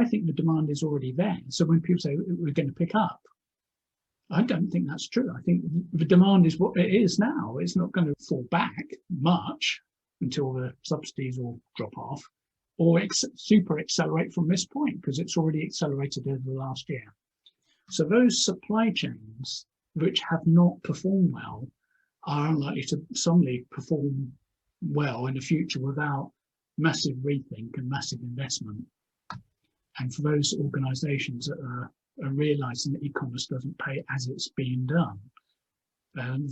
think the demand is already there. So when people say we're going to pick up, I don't think that's true. I think the demand is what it is now. It's not going to fall back much until the subsidies all drop off or super accelerate from this point, because it's already accelerated over the last year. So those supply chains which have not performed well are unlikely to suddenly perform well in the future without massive rethink and massive investment. And for those organizations that are realizing that e-commerce doesn't pay as it's being done,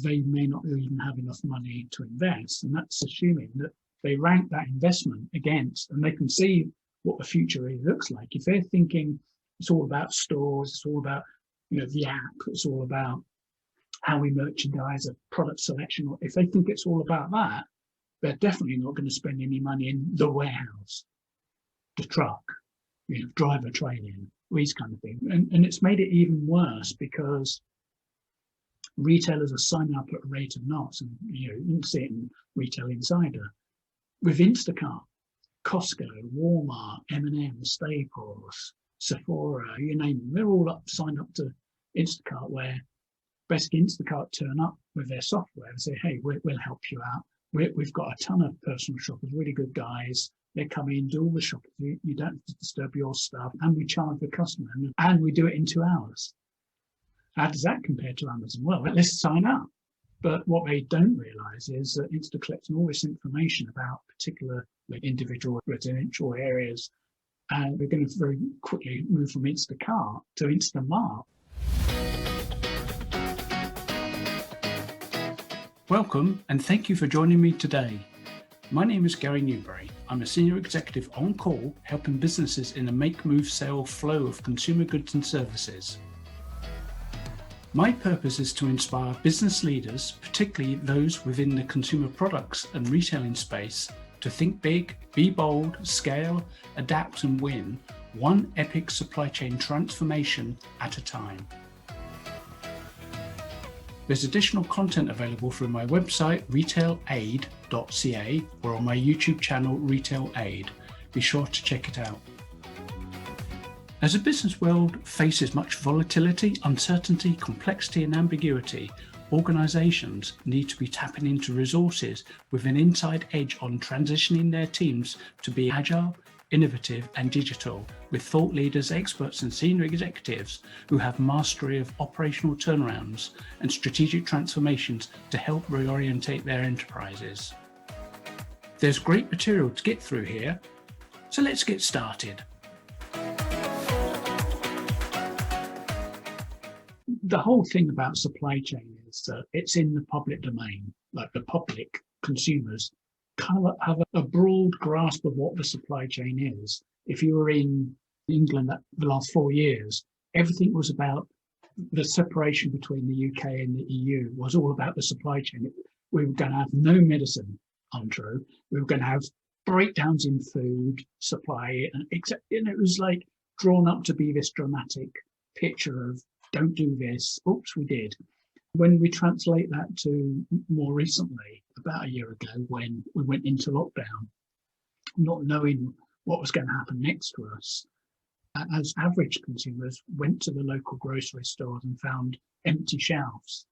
they may not even have enough money to invest. And that's assuming that they rank that investment against, and they can see what the future really looks like. If they're thinking it's all about stores, it's all about, the app, it's all about how we merchandise a product selection, or if they think it's all about that, they're definitely not going to spend any money in the warehouse, the truck, driver training, these kind of things. And it's made it even worse because retailers are signing up at a rate of knots. And you can see it in Retail Insider. With Instacart, Costco, Walmart, M&M, Staples, Sephora, you name them, they're all signed up to Instacart, where basically Instacart turn up with their software and say, hey, we'll help you out. We've got a ton of personal shoppers, really good guys. They come in, do all the shopping. You don't have to disturb your stuff, and we charge the customer, and we do it in 2 hours. How does that compare to Amazon? Well, let's sign up. But what they don't realise is that Insta collecting all this information about particular individual residential areas, and we're going to very quickly move from Instacart to Instamart. Welcome, and thank you for joining me today. My name is Gary Newbury. I'm a senior executive on call, helping businesses in the make, move, sell flow of consumer goods and services. My purpose is to inspire business leaders, particularly those within the consumer products and retailing space, to think big, be bold, scale, adapt and win, one epic supply chain transformation at a time. There's additional content available through my website, RetailAID.ca, or on my YouTube channel, RetailAID. Be sure to check it out. As the business world faces much volatility, uncertainty, complexity, and ambiguity, organizations need to be tapping into resources with an inside edge on transitioning their teams to be agile, innovative, and digital, with thought leaders, experts, and senior executives who have mastery of operational turnarounds and strategic transformations to help reorientate their enterprises. There's great material to get through here, so let's get started. The whole thing about supply chain is that it's in the public domain, like the public consumers kind of have a broad grasp of what the supply chain is. If you were in England the last 4 years, everything was about the separation between the UK and the EU was all about the supply chain. We were going to have no medicine, untrue. We were going to have breakdowns in food supply, and it was like drawn up to be this dramatic picture of don't do this. Oops, we did. When we translate that to more recently, about a year ago, when we went into lockdown, not knowing what was going to happen next to us, as average consumers went to the local grocery stores and found empty shelves.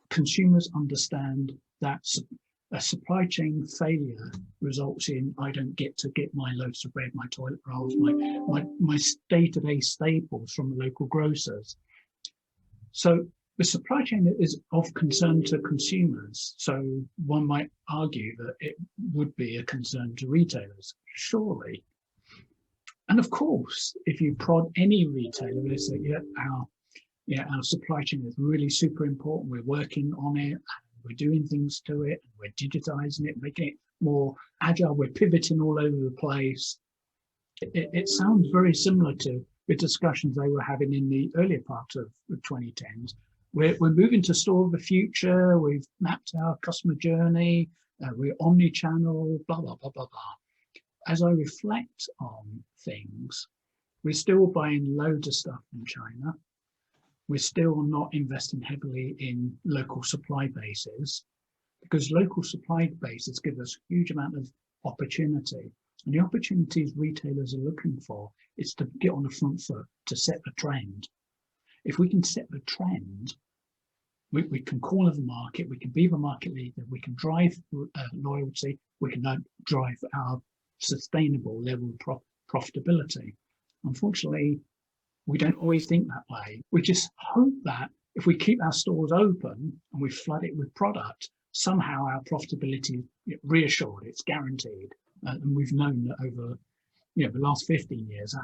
Consumers understand that a supply chain failure results in I don't get to get my loaves of bread, my toilet rolls, my day-to-day staples from the local grocers. So the supply chain is of concern to consumers. So one might argue that it would be a concern to retailers, surely. And of course, if you prod any retailer, they say, our supply chain is really super important. We're working on it, we're doing things to it, we're digitizing it, making it more agile, we're pivoting all over the place. It sounds very similar to the discussions they were having in the earlier part of the 2010s. We're moving to store of the future, we've mapped our customer journey, we're omni-channel, blah, blah, blah, blah, blah. As I reflect on things, we're still buying loads of stuff from China. We're still not investing heavily in local supply bases, because local supply bases give us a huge amount of opportunity. And the opportunities retailers are looking for is to get on the front foot, to set the trend. If we can set the trend, we can corner the market, we can be the market leader, we can drive loyalty, we can drive our sustainable level of profitability. Unfortunately, we don't always think that way. We just hope that if we keep our stores open and we flood it with product, somehow our profitability is reassured, it's guaranteed. And we've known that over the last 15 years,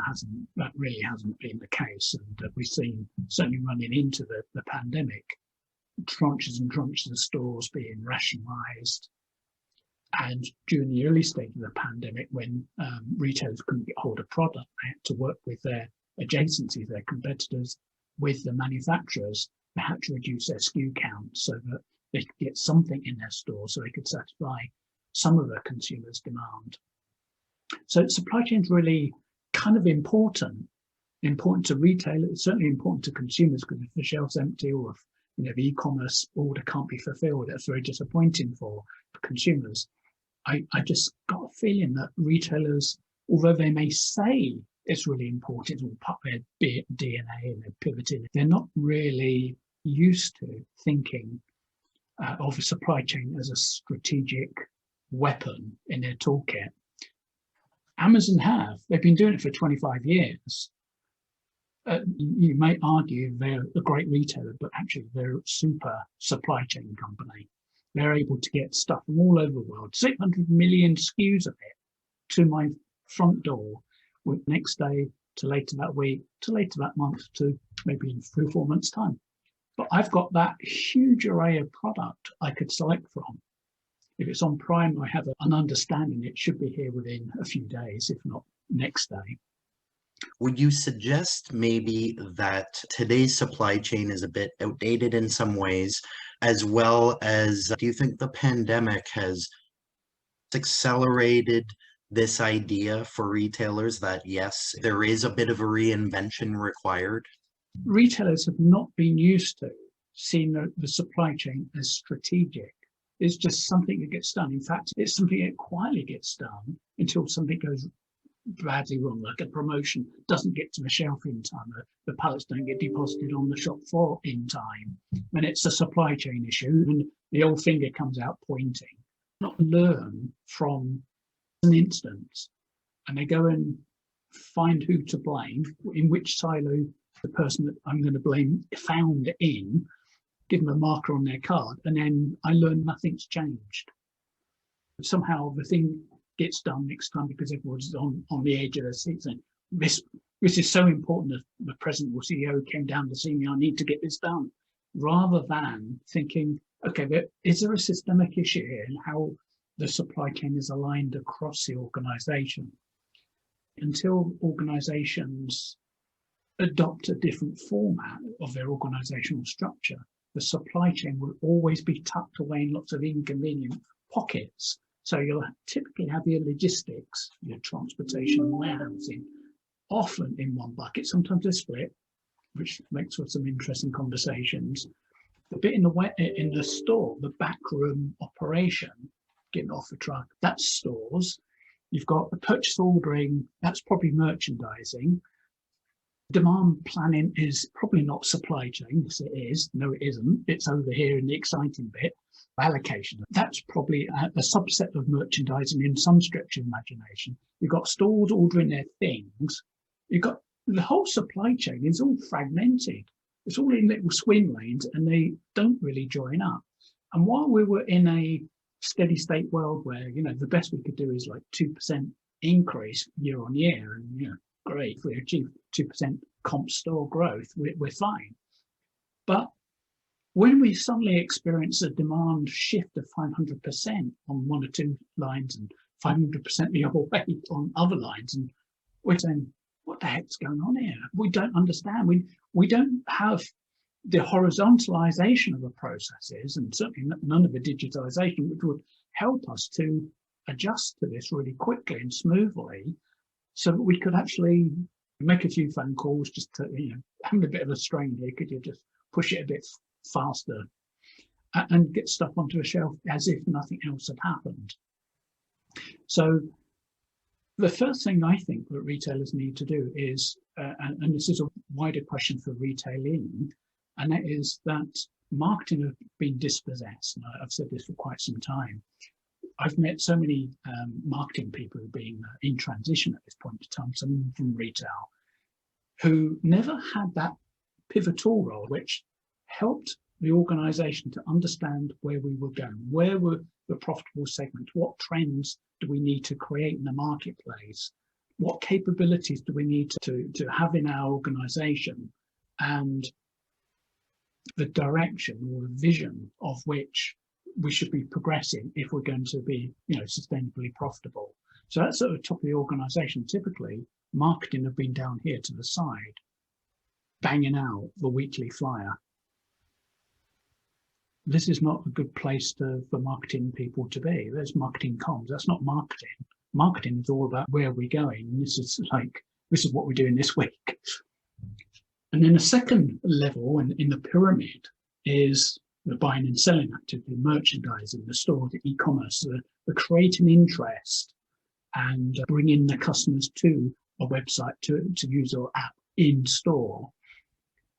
that really hasn't been the case. And we've seen, certainly running into the pandemic, tranches and tranches of stores being rationalised. And during the early stage of the pandemic, when retailers couldn't get hold of product, they had to work with their adjacencies, their competitors, with the manufacturers. They had to reduce their SKU count so that they could get something in their store so they could satisfy some of the consumers' demand. So supply chain is really kind of important to retailers, certainly important to consumers, because if the shelf's empty or if the e-commerce order can't be fulfilled, that's very disappointing for consumers. I just got a feeling that retailers, although they may say it's really important, it's all part of their DNA and they're pivoting, they're not really used to thinking of a supply chain as a strategic weapon in their toolkit. Amazon have. They've been doing it for 25 years. You may argue they're a great retailer, but actually they're a super supply chain company. They're able to get stuff from all over the world, 600 million SKUs of it, to my front door, with next day to later that week, to later that month, to maybe in 3 or 4 months' time. But I've got that huge array of product I could select from. If it's on Prime, I have an understanding it should be here within a few days, if not next day. Would you suggest maybe that today's supply chain is a bit outdated in some ways, as well as do you think the pandemic has accelerated this idea for retailers that, yes, there is a bit of a reinvention required? Retailers have not been used to seeing the supply chain as strategic. It's just something that gets done. In fact, it's something that quietly gets done until something goes badly wrong, like a promotion doesn't get to the shelf in time, the pallets don't get deposited on the shop floor in time, and it's a supply chain issue, and the old finger comes out pointing. Not learn from an instance, and they go and find who to blame, in which silo the person that I'm going to blame found in, give them a marker on their card, and then I learn nothing's changed. Somehow the thing gets done next time because everyone's on the edge of their seat saying, this is so important that the president or CEO came down to see me, I need to get this done. Rather than thinking, okay, is there a systemic issue here in how the supply chain is aligned across the organization? Until organizations adopt a different format of their organizational structure, the supply chain will always be tucked away in lots of inconvenient pockets. So you'll typically have your logistics, your transportation and warehousing, often in one bucket. Sometimes they're split, which makes for some interesting conversations. The bit in the store, the backroom operation, getting off the truck, that's stores. You've got the purchase ordering, that's probably merchandising. Demand planning is probably not supply chain. Yes, it is. No, it isn't. It's over here in the exciting bit. Allocation. That's probably a subset of merchandising in some stretch of imagination. You've got stores ordering their things. You've got the whole supply chain is all fragmented. It's all in little swim lanes and they don't really join up. And while we were in a steady state world where, the best we could do is like 2% increase year on year, and great, if we achieve 2% comp store growth, we're fine. But when we suddenly experience a demand shift of 500% on one or two lines and 500% the other way on other lines, and we're saying, what the heck's going on here? We don't understand. We don't have the horizontalization of the processes, and certainly none of the digitalization, which would help us to adjust to this really quickly and smoothly, so that we could actually make a few phone calls, just to, having a bit of a strain here, could you just push it a bit faster and get stuff onto a shelf as if nothing else had happened. So The first thing I think that retailers need to do is, and this is a wider question for retailing, and that is that marketing has been dispossessed. And I've said this for quite some time. I've met so many marketing people who've been in transition at this point in time, some from retail, who never had that pivotal role, which helped the organization to understand where we were going, where were the profitable segments, what trends do we need to create in the marketplace, what capabilities do we need to have in our organization, and the direction or the vision of which we should be progressing if we're going to be, sustainably profitable. So that's at the top of the organization. Typically, marketing have been down here to the side, banging out the weekly flyer. This is not a good place for marketing people to be. There's marketing comms. That's not marketing. Marketing is all about where we're going. And this is what we're doing this week. And then the second level in the pyramid is the buying and selling activity, merchandising, the store, the e-commerce, the creating interest and bringing the customers to a website to use our app in store.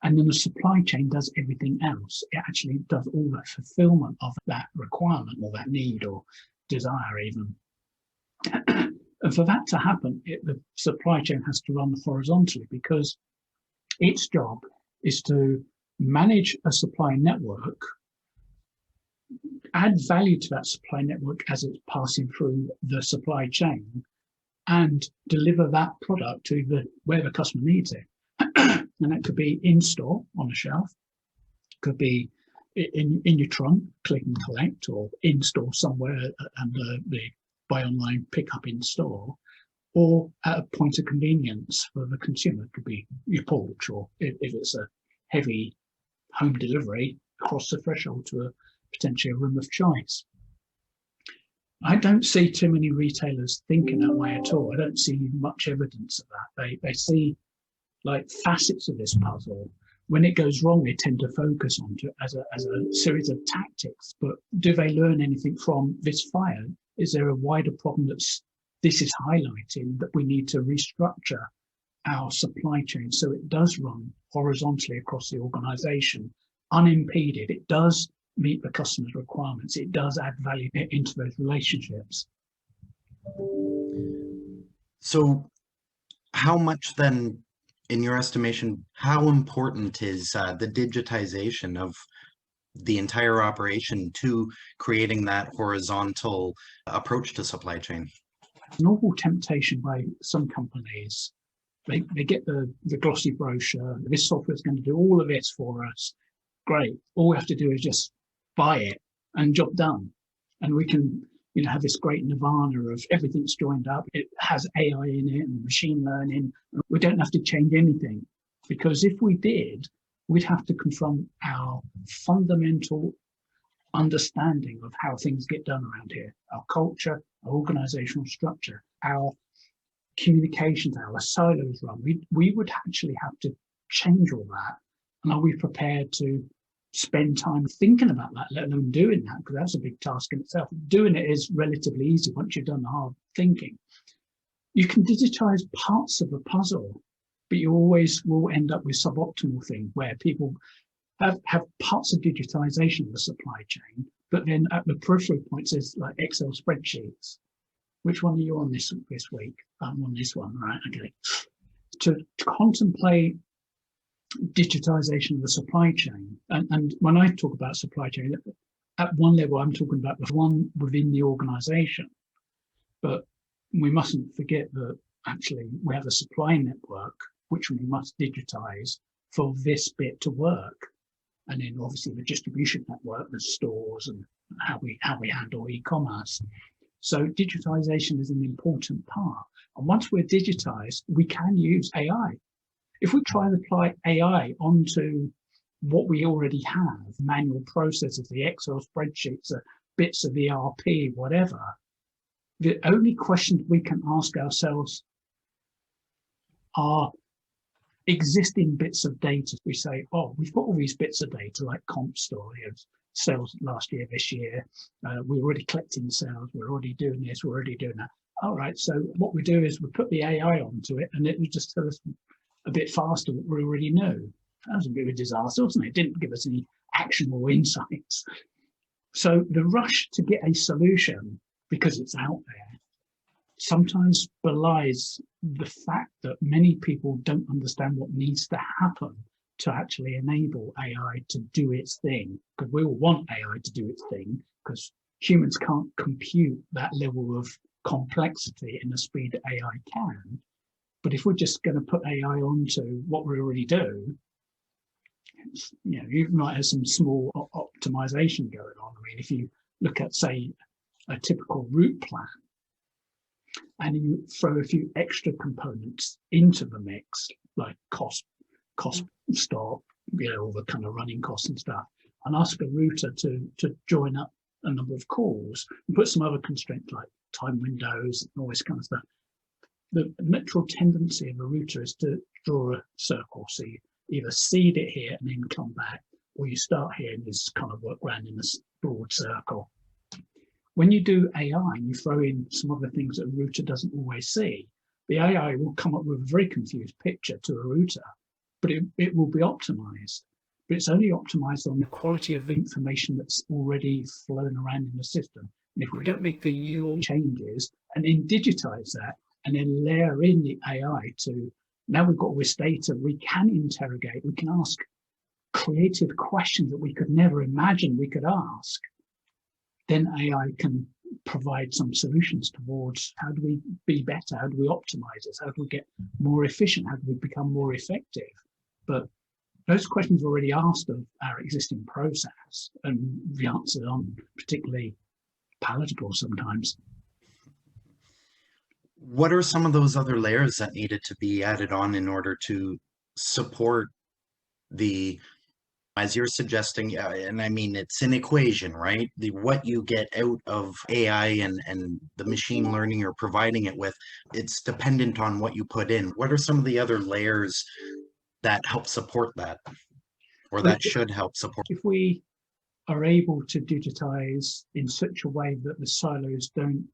And then the supply chain does everything else. It actually does all the fulfillment of that requirement or that need or desire even. And for that to happen, the supply chain has to run horizontally because its job is to manage a supply network, add value to that supply network as it's passing through the supply chain, and deliver that product to where the customer needs it. And that could be in store on a shelf, could be in your trunk, click and collect, or in store somewhere and the buy online, pick up in store, or at a point of convenience for the consumer. It could be your porch, or if it's a heavy home delivery, across the threshold to potentially a room of choice. I don't see too many retailers thinking that way at all. I don't see much evidence of that. They see like facets of this puzzle. When it goes wrong, they tend to focus on it as a series of tactics. But do they learn anything from this fire? Is there a wider problem this is highlighting that we need to restructure our supply chain so it does run horizontally across the organization, unimpeded? It does meet the customer's requirements. It does add value into those relationships. So how much then, in your estimation, how important is the digitization of the entire operation to creating that horizontal approach to supply chain? Normal temptation by some companies, they get the glossy brochure. This software is going to do all of this for us. Great. All we have to do is just buy it and job done. And we can have this great nirvana of everything's joined up. It has AI in it and machine learning. We don't have to change anything, because if we did, we'd have to confront our fundamental understanding of how things get done around here, our culture, our organizational structure, our communications, how our silos run. We would actually have to change all that. And are we prepared to spend time thinking about that, let alone doing that? Because that's a big task in itself. Doing it is relatively easy once you've done the hard thinking. You can digitize parts of the puzzle, but you always will end up with suboptimal thing where people have parts of digitization of the supply chain, but then at the peripheral points there's like Excel spreadsheets. Which one are you on this week? I'm on this one, right? Okay. To contemplate digitization of the supply chain, and when I talk about supply chain, at one level I'm talking about the one within the organization, but we mustn't forget that actually we have a supply network which we must digitize for this bit to work, and then obviously the distribution network, the stores, and how we handle e-commerce. So digitization is an important part, and once we're digitized, we can use AI. If we try and apply AI onto what we already have, manual processes, the Excel spreadsheets, the bits of ERP, whatever, the only questions we can ask ourselves are existing bits of data. We say, oh, we've got all these bits of data like comp store, sales last year, this year, we're already collecting sales, we're already doing this, we're already doing that. all right, so what we do is we put the AI onto it and it would just tell us a bit faster what we already knew. That was a bit of a disaster, wasn't it? It didn't give us any actionable insights. So the rush to get a solution because it's out there sometimes belies the fact that many people don't understand what needs to happen to actually enable AI to do its thing. Because we all want AI to do its thing, because humans can't compute that level of complexity in the speed that AI can. But if we're just going to put AI onto what we already do, you might have some small optimization going on. I mean, if you look at, say, a typical route plan, and you throw a few extra components into the mix, like cost stop, all the kind of running costs and stuff, and ask a router to join up a number of calls, and put some other constraints like time windows and all this kind of stuff. The natural tendency of a router is to draw a circle. So you either seed it here and then come back, or you start here and just kind of work around in this broad circle. When you do AI and you throw in some other things that a router doesn't always see, the AI will come up with a very confused picture to a router, but it will be optimized. But it's only optimized on the quality of the information that's already flown around in the system. And if we don't make the yield changes and then digitize that and then layer in the AI to, now we've got all this data, we can interrogate, we can ask creative questions that we could never imagine we could ask. Then AI can provide some solutions towards how do we be better, how do we optimize this, how do we get more efficient, how do we become more effective. But those questions are already asked of our existing process, and the answers aren't particularly palatable sometimes. What are some of those other layers that needed to be added on in order to support the, as you're suggesting, and I mean, it's an equation, right? What you get out of AI and the machine learning you're providing it with, it's dependent on what you put in. What are some of the other layers that help support that, or that should help support? If we are able to digitize in such a way that the silos don't,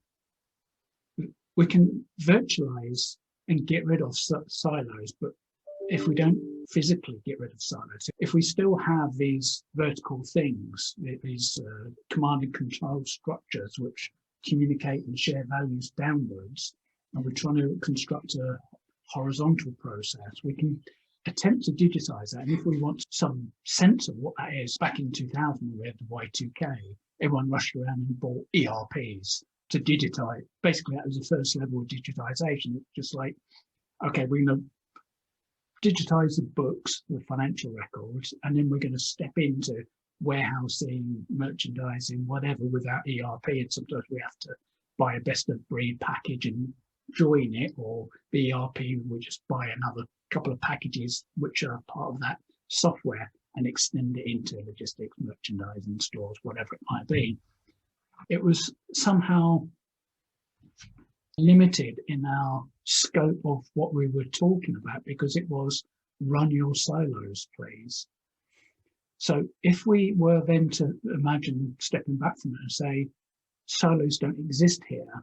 we can virtualize and get rid of silos, but if we don't physically get rid of silos, if we still have these vertical things, these command and control structures which communicate and share values downwards, and we're trying to construct a horizontal process, we can attempt to digitize that. And if we want some sense of what that is, back in 2000, we had the Y2K, everyone rushed around and bought ERPs to digitize. Basically, that was the first level of digitization. It's just like, okay, we're going to digitize the books, the financial records, and then we're going to step into warehousing, merchandising, whatever, without ERP. And sometimes we have to buy a best of breed package and join it, or the ERP will just buy another couple of packages which are part of that software and extend it into logistics, merchandising, stores, whatever it might be. It was somehow limited in our scope of what we were talking about, because it was run your silos, please. So if we were then to imagine stepping back from it and say, silos don't exist here,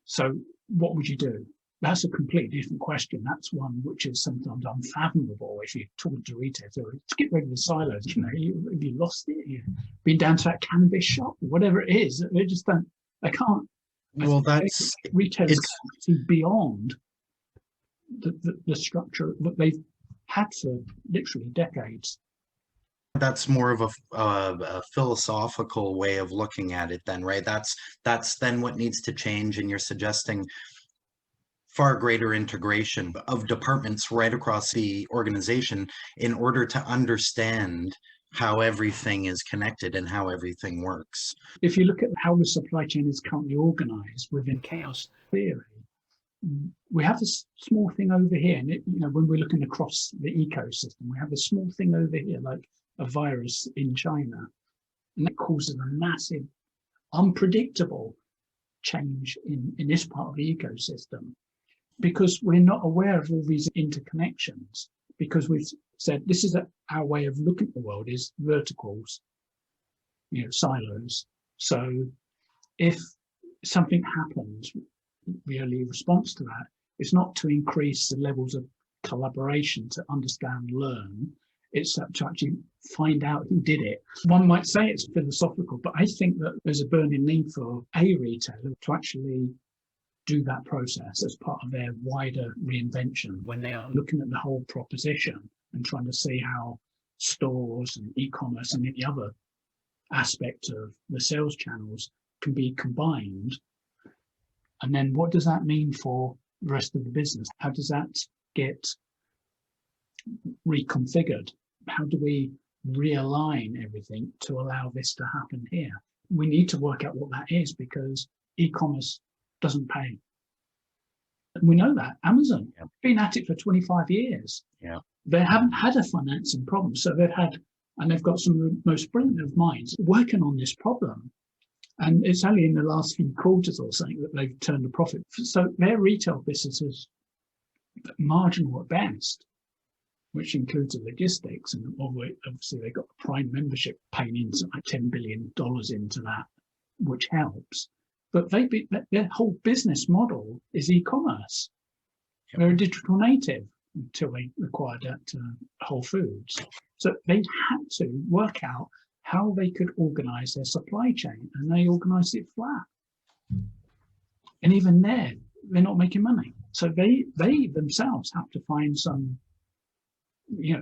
so what would you do? That's a completely different question. That's one which is sometimes unfathomable if you're talking to retailers. So to get rid of the silos, have you lost it? You've been down to that cannabis shop, whatever it is. They just don't, they can't. Well, that's, retailers can't see beyond the structure that they've had for literally decades. That's more of a philosophical way of looking at it then, right? That's then what needs to change, and you're suggesting far greater integration of departments right across the organization in order to understand how everything is connected and how everything works. If you look at how the supply chain is currently organized within chaos theory, we have this small thing over here, and when we're looking across the ecosystem, we have a small thing over here, like a virus in China, and that causes a massive, unpredictable change in this part of the ecosystem, because we're not aware of all these interconnections, because we've said this is our way of looking at the world is verticals, silos. So if something happens, the early response to that is not to increase the levels of collaboration to understand, learn. It's to actually find out who did it. One might say it's philosophical, but I think that there's a burning need for a retailer to actually do that process as part of their wider reinvention when they are looking at the whole proposition and trying to see how stores and e-commerce and any other aspect of the sales channels can be combined. And then what does that mean for the rest of the business? How does that get reconfigured? How do we realign everything to allow this to happen here? We need to work out what that is, because e-commerce doesn't pay. We know that. Amazon been at it for 25 years. Yeah. They haven't had a financing problem. So they've got some of the most brilliant of minds working on this problem. And it's only in the last few quarters or something that they've turned a profit. So their retail business is marginal at best, which includes the logistics. And obviously they got the Prime membership paying into like $10 billion into that, which helps. But their whole business model is e-commerce. Yep. They're a digital native until they acquired Whole Foods. So they had to work out how they could organize their supply chain, and they organized it flat. And even there, they're not making money. So they themselves have to find some,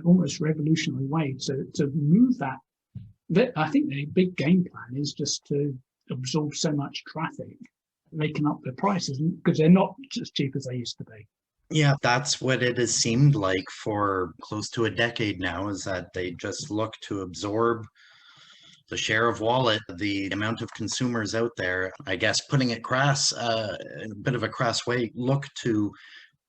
almost revolutionary way to move that. I think the big game plan is just to absorb so much traffic, they can up their prices because they're not as cheap as they used to be. Yeah, that's what it has seemed like for close to a decade now, is that they just look to absorb the share of wallet, the amount of consumers out there. I guess putting it crass, in a bit of a crass way, look to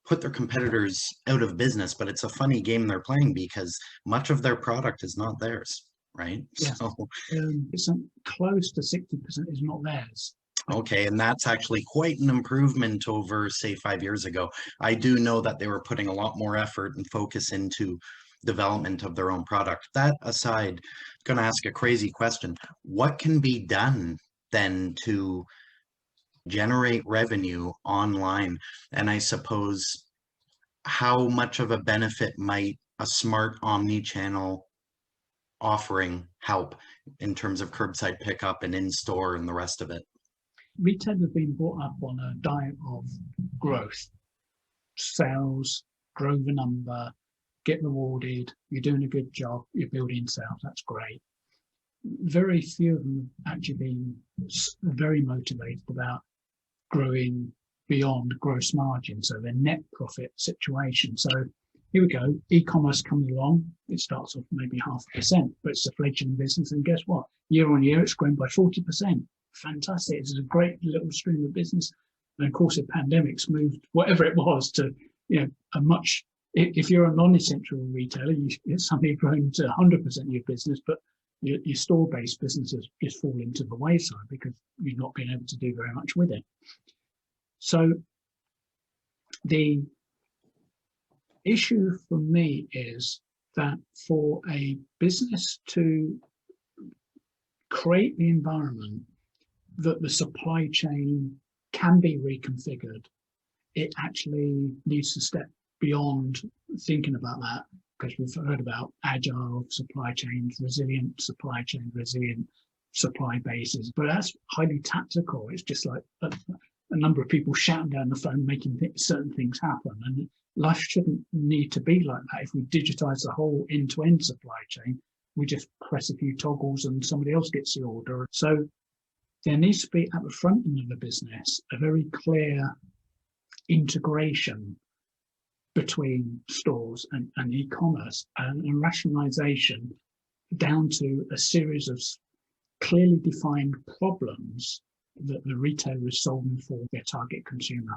put their competitors out of business. But it's a funny game they're playing because much of their product is not theirs, right? Yeah. So it's close to 60% is not theirs. Okay, and that's actually quite an improvement over, say, 5 years ago. I do know that they were putting a lot more effort and focus into development of their own product. That aside, I'm going to ask a crazy question. What can be done then to generate revenue online? And I suppose, how much of a benefit might a smart omni-channel offering help in terms of curbside pickup and in-store and the rest of it? Retail has been brought up on a diet of growth, sales, grow the number, get rewarded, you're doing a good job, you're building sales, that's great. Very few of them have actually been very motivated about growing beyond gross margin, so their net profit situation. So here we go, e-commerce comes along, it starts off maybe 0.5%, but it's a fledgling business, and guess what? Year on year, it's grown by 40%. Fantastic. It's a great little stream of business. And of course, the pandemic's moved whatever it was to, a much, if you're a non-essential retailer, it's suddenly grown to 100% of your business, but your store-based businesses just fall into the wayside because you've not been able to do very much with it. So the issue for me is that for a business to create the environment that the supply chain can be reconfigured, it actually needs to step beyond thinking about that, because we've heard about agile supply chains, resilient supply bases, but that's highly tactical. It's just like a number of people shouting down the phone, making certain things happen. And life shouldn't need to be like that. If we digitize the whole end-to-end supply chain, we just press a few toggles and somebody else gets the order. So there needs to be at the front end of the business a very clear integration between stores and e-commerce, and rationalization down to a series of clearly defined problems that the retailer is solving for their target consumer.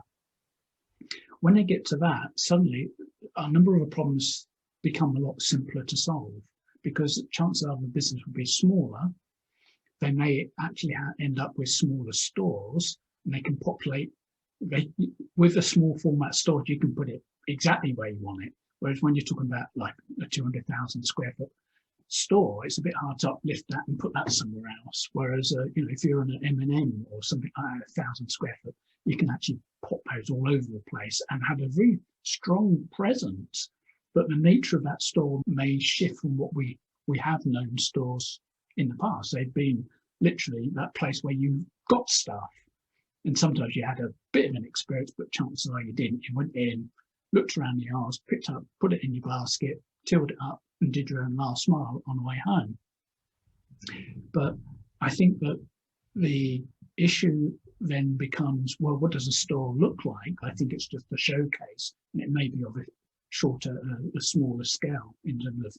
When they get to that, suddenly a number of the problems become a lot simpler to solve, because chances are the business will be smaller. They may actually end up with smaller stores, and they can populate. With a small format store, you can put it exactly where you want it. Whereas when you're talking about like a 200,000 square foot store, it's a bit hard to uplift that and put that somewhere else. Whereas if you're in an M&M or something like 1,000 square foot, you can actually depots all over the place and had a very strong presence. But the nature of that store may shift from what we have known stores in the past. They've been literally that place where you got stuff. And sometimes you had a bit of an experience, but chances are you didn't. You went in, looked around the aisles, picked up, put it in your basket, tilled it up, and did your own last mile on the way home. But I think that the issue then becomes, well, what does a store look like? I think it's just a showcase, and it may be of a shorter, a smaller scale in terms of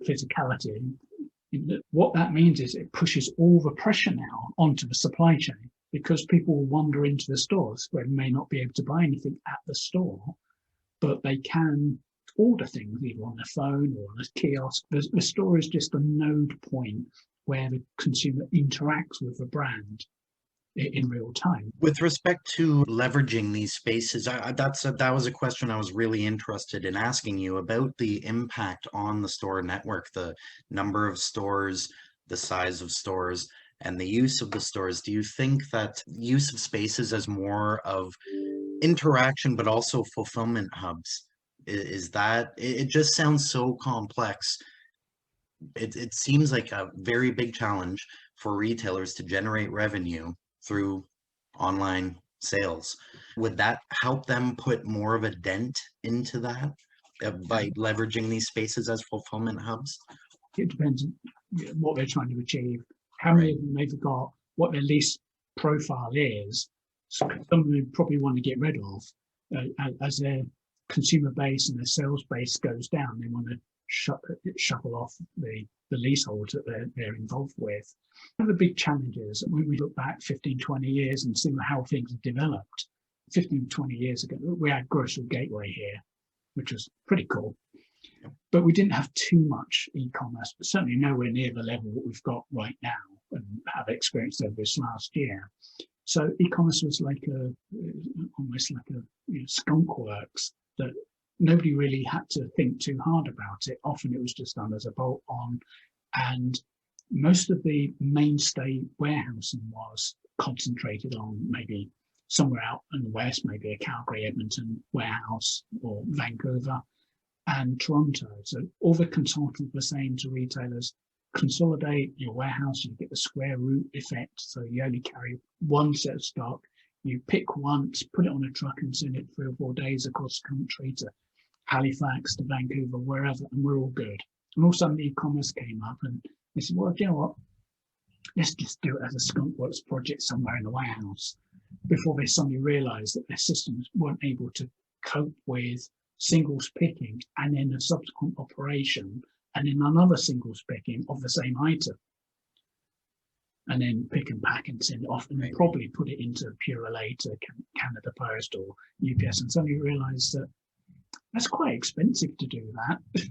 physicality. What that means is it pushes all the pressure now onto the supply chain, because people will wander into the stores where they may not be able to buy anything at the store, but they can order things either on their phone or on a kiosk. The store is just a node point where the consumer interacts with the brand in real time. With respect to leveraging these spaces, that was a question I was really interested in asking you about, the impact on the store network, the number of stores, the size of stores, and the use of the stores. Do you think that use of spaces as more of interaction, but also fulfillment hubs, is that, it just sounds so complex. It seems like a very big challenge for retailers to generate revenue through online sales. Would that help them put more of a dent into that by leveraging these spaces as fulfillment hubs? It depends on what they're trying to achieve, how many of them they've got, what their lease profile is. So some of them probably want to get rid of as their consumer base and their sales base goes down. They want to shuffle off the leaseholds that they're involved with. One of the big challenges when we look back 15, 20 years and see how things have developed, 15, 20 years ago, we had Grocery Gateway here, which was pretty cool. But we didn't have too much e-commerce, but certainly nowhere near the level that we've got right now and have experienced over this last year. So e-commerce was like almost like a skunk works that nobody really had to think too hard about it. Often it was just done as a bolt on, and most of the mainstay warehousing was concentrated on maybe somewhere out in the west, maybe a Calgary, Edmonton warehouse, or Vancouver and Toronto. So all the consultants were saying to retailers, consolidate your warehouse, you get the square root effect. So you only carry one set of stock, you pick once, put it on a truck and send it 3 or 4 days across the country to Halifax, to Vancouver, wherever, and we're all good. And all of a sudden e-commerce came up and they said, well, do you know what? Let's just do it as a skunk works project somewhere in the warehouse, before they suddenly realized that their systems weren't able to cope with singles picking and then a subsequent operation and then another singles picking of the same item, and then pick and pack and send it off, and then probably put it into Purelay to Canada Post or UPS, and suddenly realized that that's quite expensive to do that.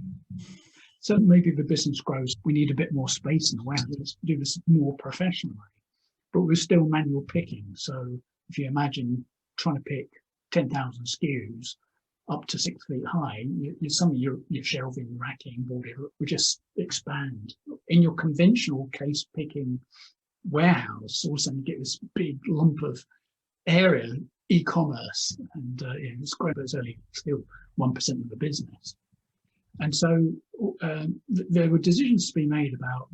So maybe the business grows, we need a bit more space in the warehouse, let's do this more professionally. But we're still manual picking. So if you imagine trying to pick 10,000 SKUs up to 6 feet high, some of your shelving, racking, boarding would just expand. In your conventional case picking warehouse, all of a sudden you get this big lump of area, e-commerce, and it's great, but it's only still 1% of the business. And so there were decisions to be made about,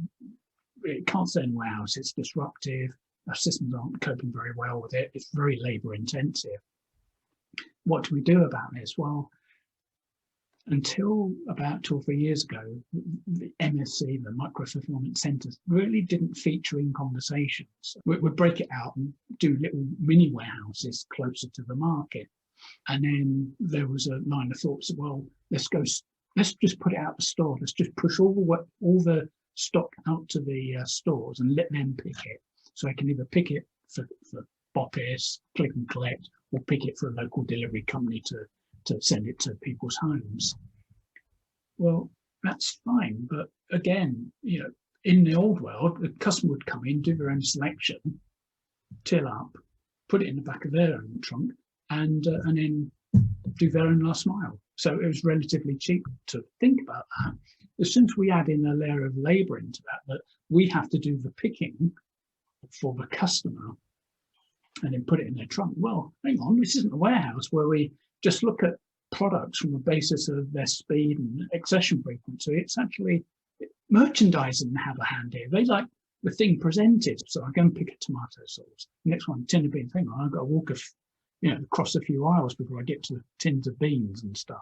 it can't stay in the warehouse, it's disruptive, our systems aren't coping very well with it, it's very labor intensive. What do we do about this? Well, until about 2 or 3 years ago, the MFC, the micro fulfillment centers, really didn't feature in conversations. We'd break it out and do little mini warehouses closer to the market. And then there was a line of thought, well, let's just put it out the store. Let's just push all the stock out to the stores and let them pick it. So I can either pick it for Boppis, click and collect, or pick it for a local delivery company to send it to people's homes. Well, that's fine. But again, in the old world, the customer would come in, do their own selection, till up, put it in the back of their own trunk, and then do their own last mile. So it was relatively cheap to think about that. As soon as we add in a layer of labor into that we have to do the picking for the customer, and then put it in their trunk. Well, hang on, this isn't a warehouse where we just look at products from a basis of their speed and accession frequency. It's actually merchandising have a hand here. They like the thing presented. So I go and pick a tomato sauce. Next one, tin of beans. Hang on, I've got to walk across a few aisles before I get to the tins of beans and stuff.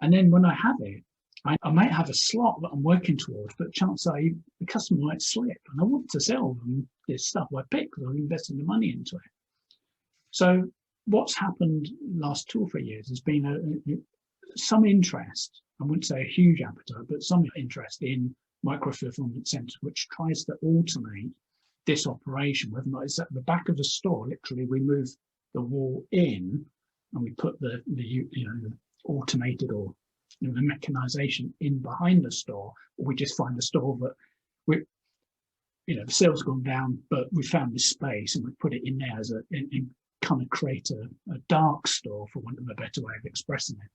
And then when I have it, I might have a slot that I'm working towards, but chances are the customer might slip. And I want to sell them this stuff I pick because I've invested the money into it. So what's happened last 2 or 3 years has been some interest, I wouldn't say a huge appetite, but some interest in micro-fulfillment centres, which tries to automate this operation, whether or not it's at the back of the store. Literally, we move the wall in and we put the automated or the mechanization in behind the store, or we just find the store that the sales gone down, but we found this space and we put it in there as in kind of create a dark store, for want of a better way of expressing it.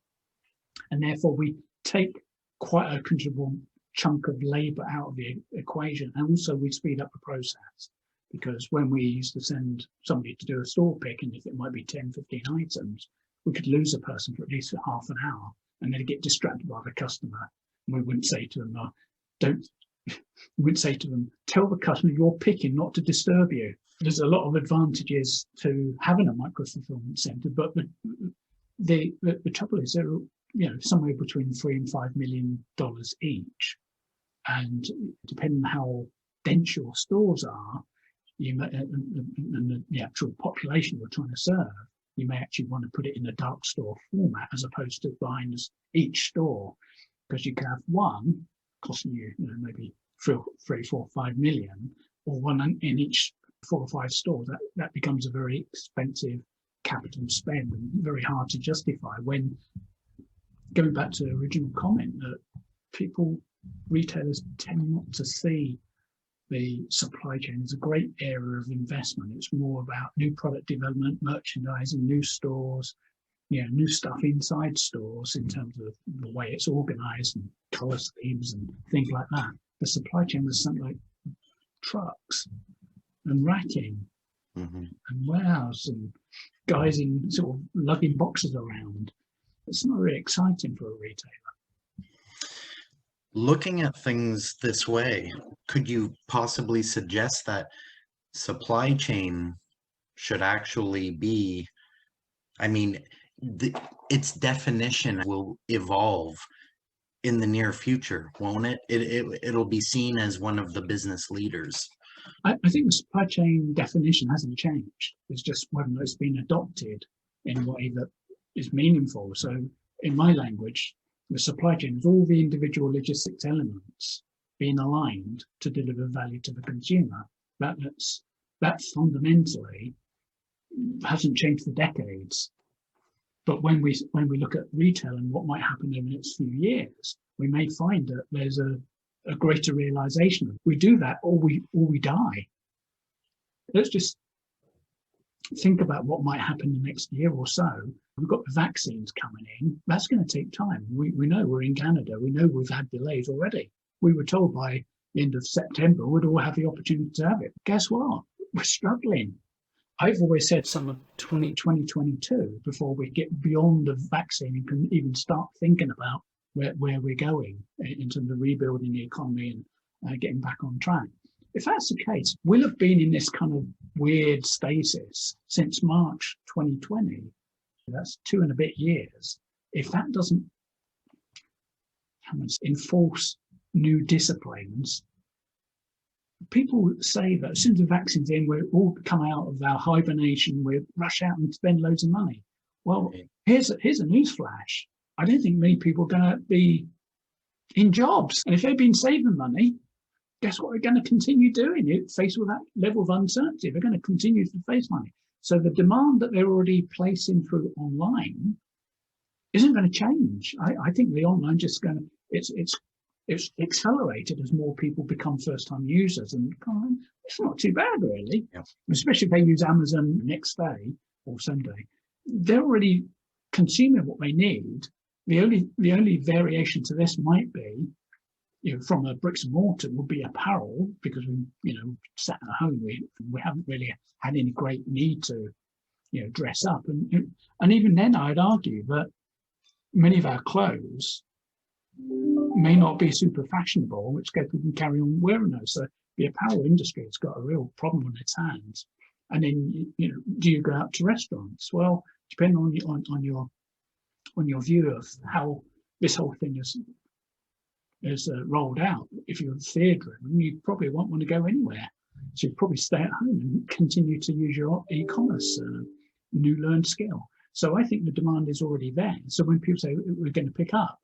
And therefore we take quite a considerable chunk of labor out of the equation, and also we speed up the process, because when we used to send somebody to do a store pick, and if it might be 10, 15 items, we could lose a person for at least half an hour, and they'd get distracted by the customer. And we wouldn't say to them, tell the customer you're picking not to disturb you. There's a lot of advantages to having a micro fulfillment center, but the trouble is they're somewhere between $3 and $5 million each, and depending on how dense your stores are, and the actual population you're trying to serve, you may actually want to put it in a dark store format as opposed to behind each store, because you can have one costing you, maybe 3, 4, 5 million, or one in each 4 or 5 stores. That becomes a very expensive capital spend and very hard to justify. When going back to the original comment, that retailers tend not to see the supply chain as a great area of investment. It's more about new product development, merchandising, new stores, new stuff inside stores in terms of the way it's organized and color schemes and things like that. The supply chain was something like trucks and racking and warehouse and guys in sort of lugging boxes around. It's not really exciting for a retailer. Looking at things this way, could you possibly suggest that supply chain should actually be, its definition will evolve in the near future, won't it? It'll be seen as one of the business leaders. I think the supply chain definition hasn't changed. It's just whether it's been adopted in a way that is meaningful. So in my language, the supply chain is all the individual logistics elements being aligned to deliver value to the consumer. That fundamentally hasn't changed for decades. But when we look at retail and what might happen in the next few years, we may find that there's a greater realization. We do that or we die. Let's just think about what might happen the next year or so. We've got the vaccines coming in. That's going to take time. We know we're in Canada. We know we've had delays already. We were told by the end of September we'd all have the opportunity to have it. Guess what? We're struggling. I've always said summer 2022 before we get beyond the vaccine and can even start thinking about where we're going in terms of rebuilding the economy and getting back on track. If that's the case, we'll have been in this kind of weird stasis since March 2020. That's 2 and a bit years. If that doesn't enforce new disciplines, people say that as soon as the vaccine's in, we'll all come out of our hibernation, we'll rush out and spend loads of money. Well, here's a news flash. I don't think many people are going to be in jobs. And if they've been saving money, guess what they're going to continue doing? Faced with that level of uncertainty, they're going to continue to face money. So the demand that they're already placing through online isn't going to change. I think the online just going to, it's accelerated as more people become first-time users, and it's not too bad really. Yeah. Especially if they use Amazon next day or Sunday, they're already consuming what they need. The only variation to this might be from a bricks and mortar would be apparel, because we sat at home, we haven't really had any great need to dress up, and even then I'd argue that many of our clothes may not be super fashionable, in which case we can carry on wearing those. So the apparel industry has got a real problem on its hands. And then do you go out to restaurants? Well, depending on your view of how this whole thing is rolled out. If you're theatre, you probably won't want to go anywhere. So you'd probably stay at home and continue to use your e-commerce new learned skill. So I think the demand is already there. So when people say we're going to pick up,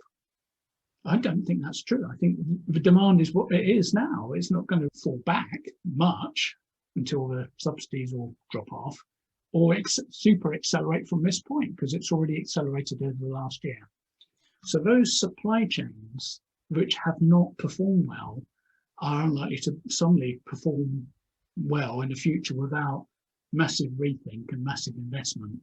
I don't think that's true. I think the demand is what it is now. It's not going to fall back much until the subsidies all drop off, or super accelerate from this point, because it's already accelerated over the last year. So those supply chains which have not performed well are unlikely to suddenly perform well in the future without massive rethink and massive investment.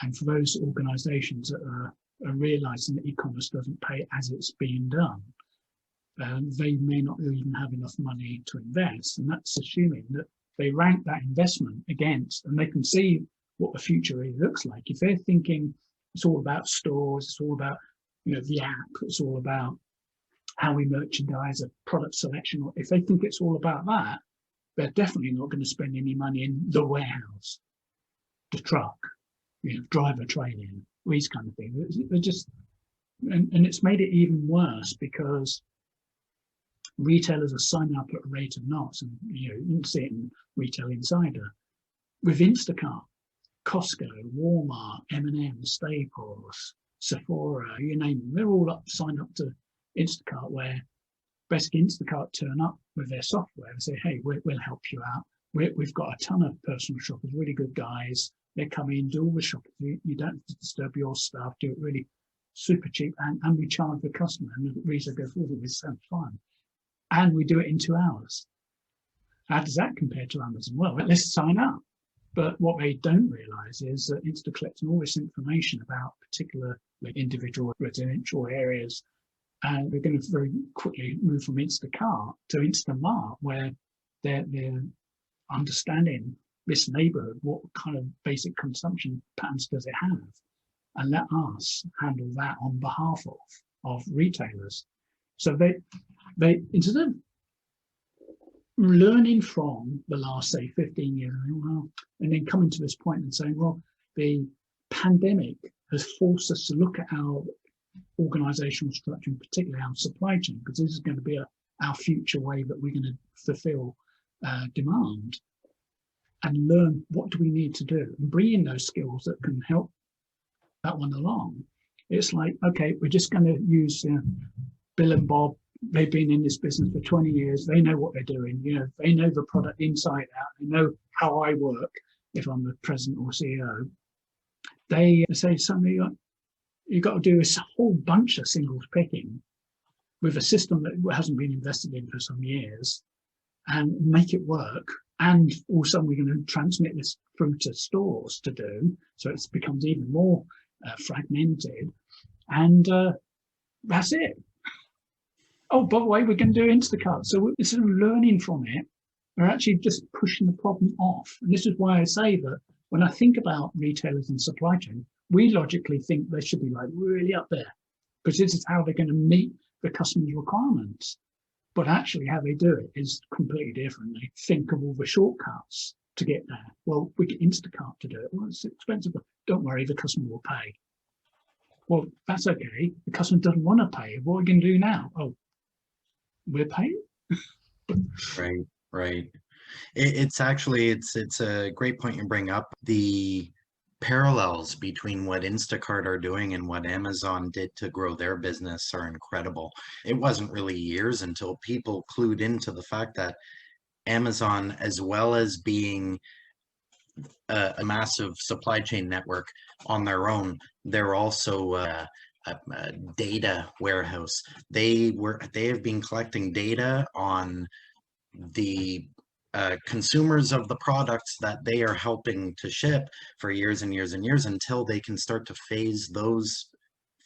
And for those organizations that are realizing that e-commerce doesn't pay as it's being done, they may not even have enough money to invest. And that's assuming that they rank that investment against, and they can see what the future really looks like. If they're thinking it's all about stores, it's all about the app, it's all about how we merchandise a product selection, or if they think it's all about that, they're definitely not going to spend any money in the warehouse, the truck, driver training, these kind of things. They're just, and it's made it even worse because retailers are signing up at a rate of knots, and you can see it in Retail Insider with Instacart, Costco, Walmart, M&M, Staples, Sephora, you name them. They're all signed up to Instacart, where basically Instacart turn up with their software and say, hey, we'll help you out. We've got a ton of personal shoppers, really good guys. They come in, do all the shopping. You don't have to disturb your staff, do it really super cheap, and we charge the customer. And the reason I go forward with so fun. And we do it in 2 hours. How does that compare to Amazon? Well, let's sign up. But what they don't realize is that Insta collecting all this information about particular individual residential areas, and they're going to very quickly move from Instacart to Instamart, where they're understanding this neighborhood, what kind of basic consumption patterns does it have, and let us handle that on behalf of retailers. So they instead of learning from the last, say, 15 years, and then coming to this point and saying, well, the pandemic has forced us to look at our organizational structure, and particularly our supply chain, because this is going to be our future way that we're going to fulfill demand, and learn what do we need to do, and bring in those skills that can help that one along. It's like, okay, we're just going to use Bill and Bob. They've been in this business for 20 years. They know what they're doing. They know the product inside out. They know how I work if I'm the president or CEO. They say something like, you've got to do this whole bunch of singles picking with a system that hasn't been invested in for some years, and make it work. And also we're going to transmit this through to stores to do, so it becomes even more fragmented. And that's it. Oh, by the way, we're going to do Instacart. So instead of learning from it, we're actually just pushing the problem off. And this is why I say that when I think about retailers and supply chain, we logically think they should be like really up there, because this is how they're going to meet the customer's requirements. But actually how they do it is completely different. They think of all the shortcuts to get there. Well, we get Instacart to do it. Well, it's expensive, but don't worry, the customer will pay. Well, that's okay. The customer doesn't want to pay. What are we going to do now? Oh, we're paying? Right. It's a great point you bring up. The parallels between what Instacart are doing and what Amazon did to grow their business are incredible. It wasn't really years until people clued into the fact that Amazon, as well as being a massive supply chain network on their own, they're also a data warehouse. They have been collecting data on the consumers of the products that they are helping to ship for years and years and years, until they can start to phase those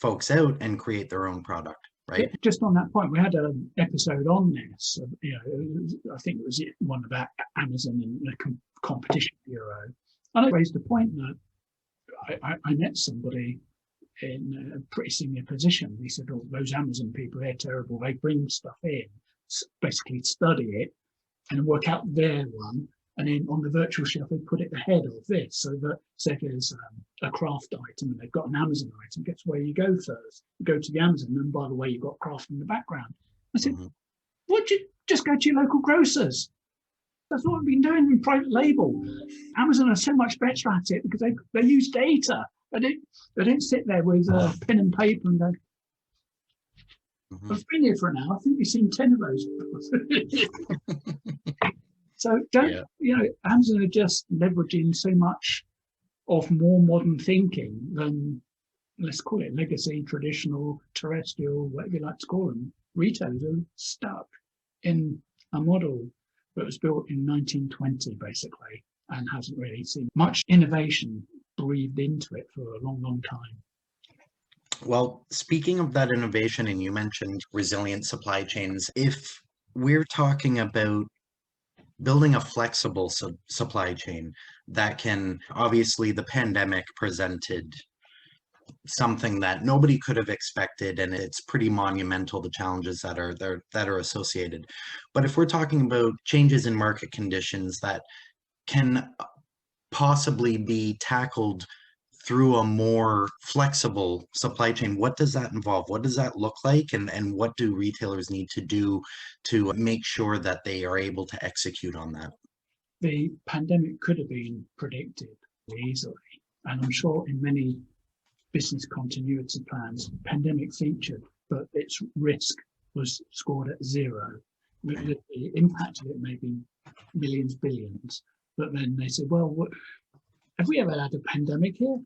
folks out and create their own product. right? Just on that point, we had an episode on this. I think it was one about Amazon and the Competition Bureau. And I raised the point that I met somebody in a pretty senior position. He said, "Oh, those Amazon people, they're terrible. They bring stuff in, basically study it, and work out their one. And then on the virtual shelf, they put it ahead of this, so that say if there's a craft item and they've got an Amazon item, guess where you go first? You go to the Amazon, and by the way, you've got craft in the background." I said, "Would you just go to your local grocers? That's what we've been doing in private label. Amazon are so much better at it because they use data. They don't sit there with pen and paper and go, I've been here for an hour. I think we've seen 10 of those." So Amazon are just leveraging so much of more modern thinking than, let's call it legacy, traditional, terrestrial, whatever you like to call them. Retailers are stuck in a model that was built in 1920, basically, and hasn't really seen much innovation breathed into it for a long, long time. Well, speaking of that innovation, and you mentioned resilient supply chains, if we're talking about building a flexible supply chain that can, obviously the pandemic presented something that nobody could have expected, and it's pretty monumental, the challenges that are associated. But if we're talking about changes in market conditions that can possibly be tackled through a more flexible supply chain, what does that involve? What does that look like? And what do retailers need to do to make sure that they are able to execute on that? The pandemic could have been predicted easily, and I'm sure in many business continuity plans, pandemic featured, but its risk was scored at zero. The impact of it may be millions, billions, but then they said, well, have we ever had a pandemic here?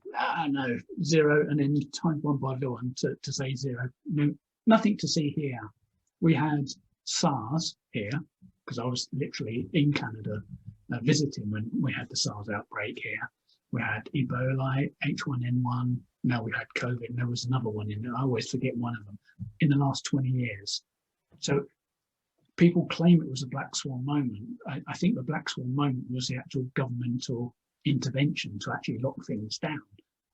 No, zero, and then times one by one to say zero. No, nothing to see here. We had SARS here, because I was literally in Canada visiting when we had the SARS outbreak here. We had Ebola, H1N1, now we had COVID, and there was another one in there. I always forget one of them, in the last 20 years. So people claim it was a black swan moment. I think the black swan moment was the actual governmental intervention to actually lock things down.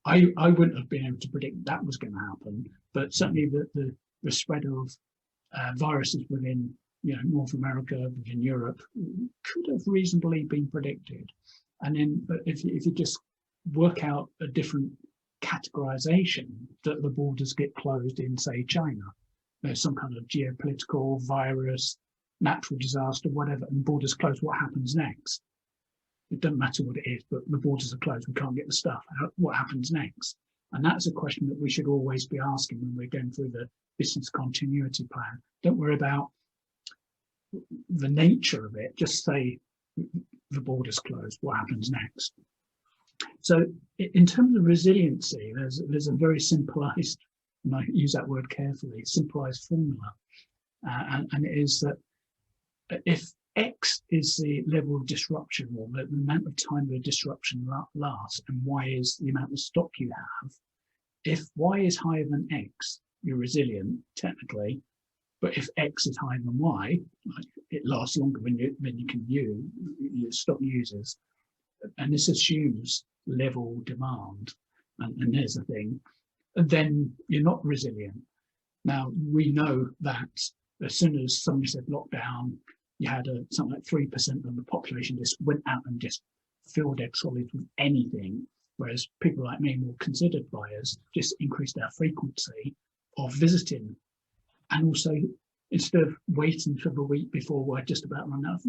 I wouldn't have been able to predict that was going to happen, but certainly the spread of viruses within North America, within Europe, could have reasonably been predicted. And then if you just work out a different categorization, that the borders get closed in, say, China, there's some kind of geopolitical virus, natural disaster, whatever, and borders closed, what happens next? It doesn't matter what it is, but the borders are closed, we can't get the stuff. What happens next? And that's a question that we should always be asking when we're going through the business continuity plan. Don't worry about the nature of it, just say the borders closed, what happens next? So in terms of resiliency, there's a very simplified, and I use that word carefully, simplified formula. And it is that if X is the level of disruption, or the amount of time the disruption lasts, and Y is the amount of stock you have, if Y is higher than X, you're resilient, technically. But if X is higher than Y, it lasts longer than you can use, your stock users. And this assumes level demand. And there's the thing. And then you're not resilient. Now, we know that as soon as somebody said lockdown, you had something like 3% of the population just went out and just filled their trolleys with anything. Whereas people like me, more considered buyers, just increased our frequency of visiting. And also, instead of waiting for the week before we're just about run out,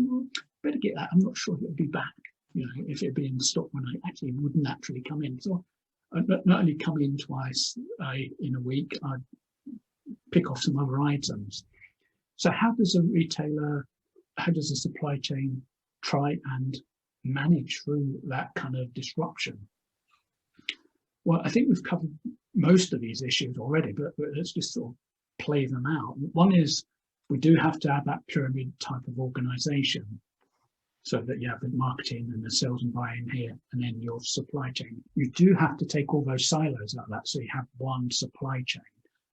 better get that. I'm not sure if it'll be back, if it'd be in stock when I actually would naturally come in. So I'd not only come in twice in a week, I'd pick off some other items. So how does a supply chain try and manage through that kind of disruption? Well, I think we've covered most of these issues already, but let's just sort of play them out. One is we do have to have that pyramid type of organization, so that you have the marketing and the sales and buying here, and then your supply chain. You do have to take all those silos out of that, so you have one supply chain.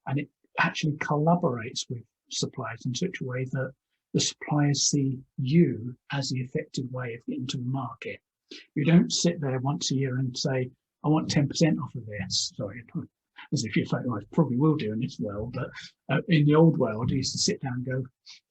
And actually collaborates with suppliers in such a way that the suppliers see you as the effective way of getting to the market. You don't sit there once a year and say, I want 10% off of this. Sorry, as if you think, well, I probably will do in this world, but in the old world, I used to sit down and go,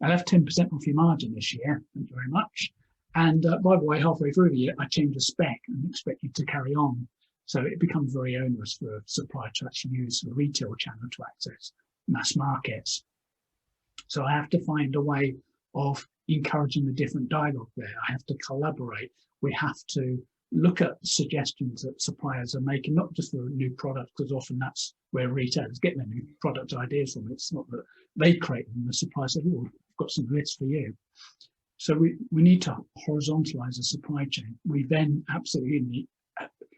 I'll have 10% off your margin this year. Thank you very much. And by the way, halfway through the year, I change the spec and expect you to carry on. So it becomes very onerous for a supplier to actually use the retail channel to access mass markets. So I have to find a way of encouraging the different dialogue there. I have to collaborate. We have to look at suggestions that suppliers are making, not just for new products, because often that's where retailers get their new product ideas from. It's not that they create them, the supplier says, oh, I've got some lists for you. So we need to horizontalize the supply chain. We then absolutely need,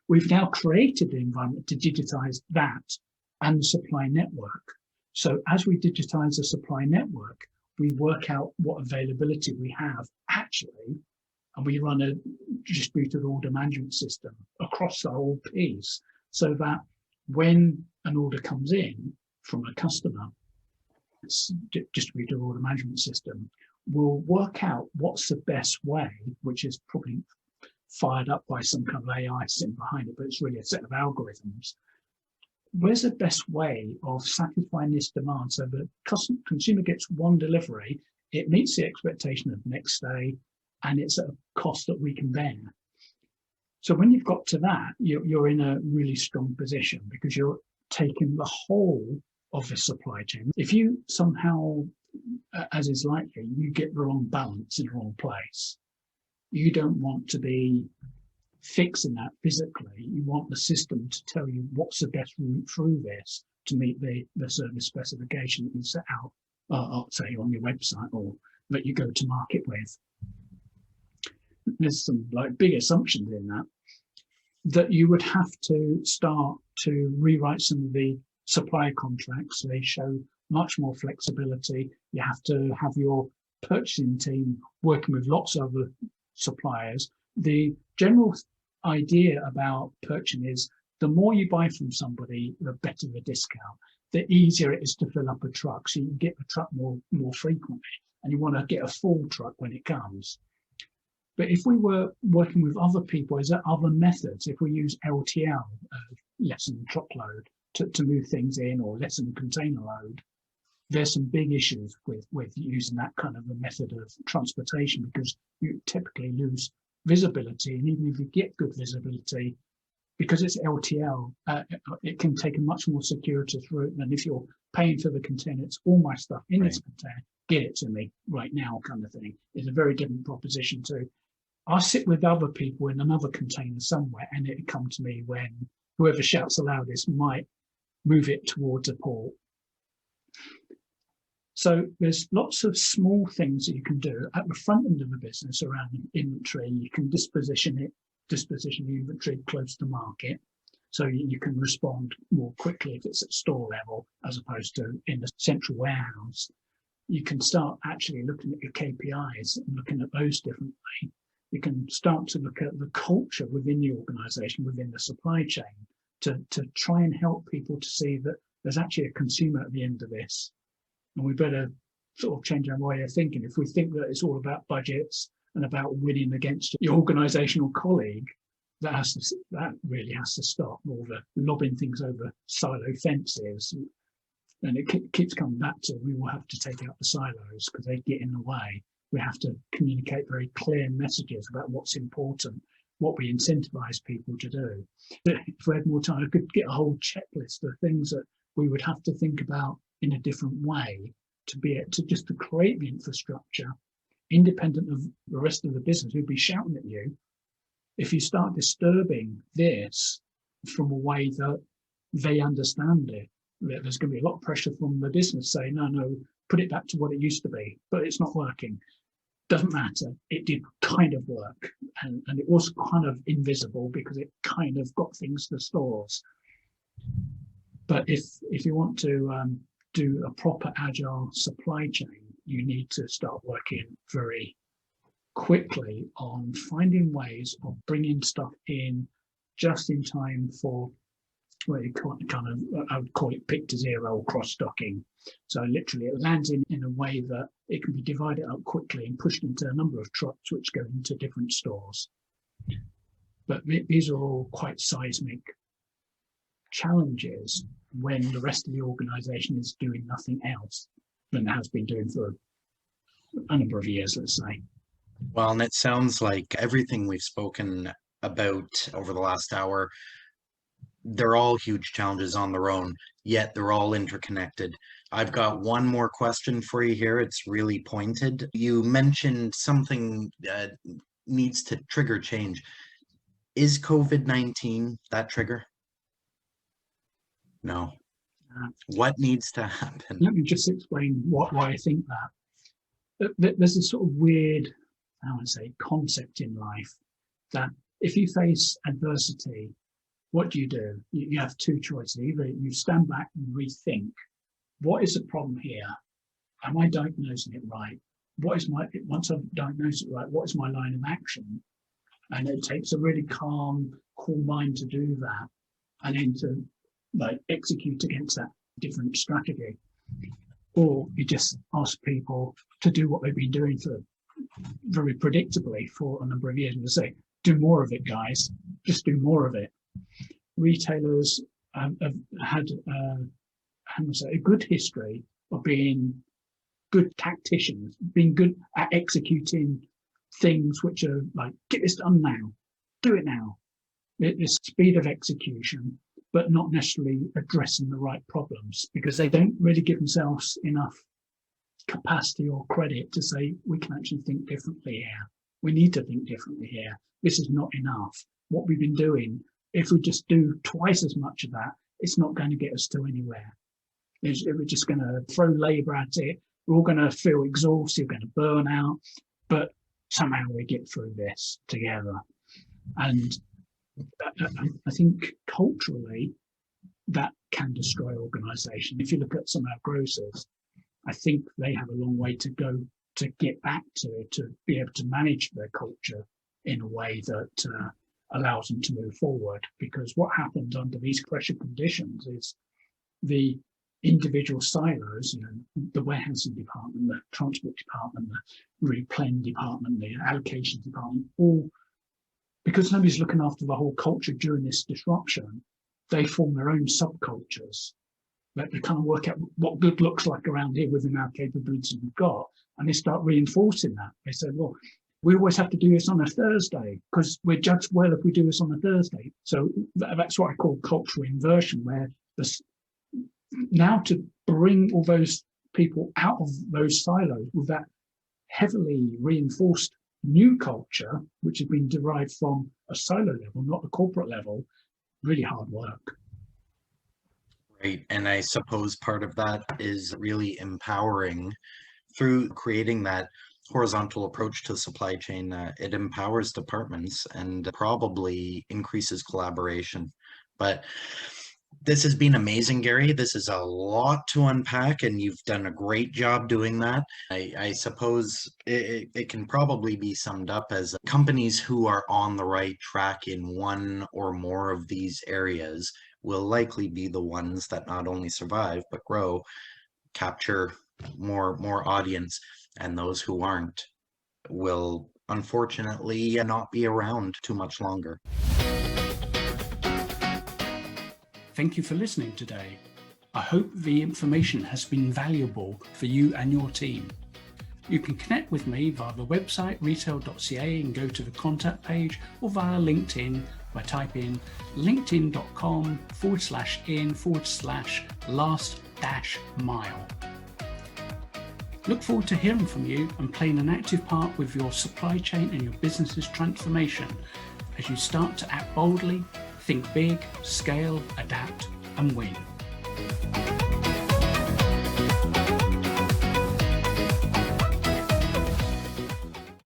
we've now created the environment to digitize that and the supply network. So as we digitize the supply network, we work out what availability we have actually, and we run a distributed order management system across the whole piece so that when an order comes in from a customer, it's distributed order management system, we'll work out what's the best way, which is probably fired up by some kind of AI sitting behind it, but it's really a set of algorithms. Where's the best way of satisfying this demand so that consumer gets one delivery, it meets the expectation of next day, and it's at a cost that we can bear. So when you've got to that, you're in a really strong position because you're taking the whole of the supply chain. If you somehow, as is likely, you get the wrong balance in the wrong place, you don't want to be fixing that physically. You want the system to tell you what's the best route through this to meet the service specification that you set out, say on your website or that you go to market with. There's some like big assumptions in that you would have to start to rewrite some of the supplier contracts. So they show much more flexibility. You have to have your purchasing team working with lots of other suppliers. The general idea about purchasing is the more you buy from somebody, the better the discount, the easier it is to fill up a truck. So you can get the truck more frequently, and you want to get a full truck when it comes. But if we were working with other people, is there other methods? If we use LTL, less than truckload, to move things in, or less than container load, there's some big issues with using that kind of a method of transportation because you typically lose visibility. And even if you get good visibility, because it's LTL, it can take a much more circuitous route than if you're paying for the container. It's all my stuff in this container, get it to me right now kind of thing. It's a very different proposition to, I sit with other people in another container somewhere and it come to me when whoever shouts the loudest might move it towards a port. So there's lots of small things that you can do at the front end of the business around inventory. You can disposition the inventory close to market, so you can respond more quickly if it's at store level as opposed to in the central warehouse. You can start actually looking at your KPIs and looking at those differently. You can start to look at the culture within the organization, within the supply chain, to try and help people to see that there's actually a consumer at the end of this. And we better sort of change our way of thinking. If we think that it's all about budgets and about winning against your organizational colleague, that really has to stop. All the lobbing things over silo fences. And it keeps coming back to, we will have to take out the silos because they get in the way. We have to communicate very clear messages about what's important, what we incentivize people to do. If we had more time, I could get a whole checklist of things that we would have to think about in a different way to be able to just to create the infrastructure independent of the rest of the business who'd be shouting at you. If you start disturbing this from a way that they understand it, there's going to be a lot of pressure from the business saying, no, put it back to what it used to be, but it's not working. Doesn't matter. It did kind of work, and it was kind of invisible because it kind of got things to stores. But if you want to do a proper agile supply chain, you need to start working very quickly on finding ways of bringing stuff in just in time for where you kind of, I would call it pick to zero or cross-stocking. So literally it lands in a way that it can be divided up quickly and pushed into a number of trucks which go into different stores. But these are all quite seismic challenges when the rest of the organization is doing nothing else than it has been doing for a number of years, let's say. Well, and it sounds like everything we've spoken about over the last hour, they're all huge challenges on their own, yet they're all interconnected. I've got one more question for you here. It's really pointed. You mentioned something that needs to trigger change. Is COVID-19 that trigger? No. What needs to happen? Let me just explain why I think that. There's a sort of weird, I would say, concept in life that if you face adversity, what do? You have two choices. Either you stand back and rethink, what is the problem here? Am I diagnosing it right? Once I've diagnosed it right, what is my line of action? And it takes a really calm, cool mind to do that, and then to execute against that different strategy. Or you just ask people to do what they've been doing for very predictably for a number of years and say, do more of it, guys, just do more of it. Retailers have had a good history of being good tacticians, being good at executing things which are like, get this done now, do it now. This speed of execution, but not necessarily addressing the right problems because they don't really give themselves enough capacity or credit to say, we can actually think differently here. We need to think differently here. This is not enough. What we've been doing, if we just do twice as much of that, it's not going to get us to anywhere. We're just going to throw labor at it. We're all going to feel exhausted, we're going to burn out, but somehow we get through this together. And I think culturally, that can destroy organisation. If you look at some of our grocers, I think they have a long way to go to get back to it, to be able to manage their culture in a way that allows them to move forward. Because what happens under these pressure conditions is the individual silos, the warehousing department, the transport department, the replen department, the allocation department, all, because nobody's looking after the whole culture during this disruption, they form their own subcultures. They kind of work out what good looks like around here within our capabilities we've got, and they start reinforcing that. They say, well, we always have to do this on a Thursday because we're judged well if we do this on a Thursday. So that's what I call cultural inversion, where now to bring all those people out of those silos with that heavily reinforced new culture, which has been derived from a silo level, not a corporate level, really hard work. Right. And I suppose part of that is really empowering through creating that horizontal approach to supply chain. It empowers departments and probably increases collaboration. But this has been amazing, Gary. This is a lot to unpack, and you've done a great job doing that. I suppose it can probably be summed up as companies who are on the right track in one or more of these areas will likely be the ones that not only survive, but grow, capture more audience, and those who aren't will unfortunately not be around too much longer. Thank you for listening today. I hope the information has been valuable for you and your team. You can connect with me via the website retail.ca and go to the contact page, or via LinkedIn by typing linkedin.com/in/last-mile. Look forward to hearing from you and playing an active part with your supply chain and your business's transformation as you start to act boldly, think big, scale, adapt, and win.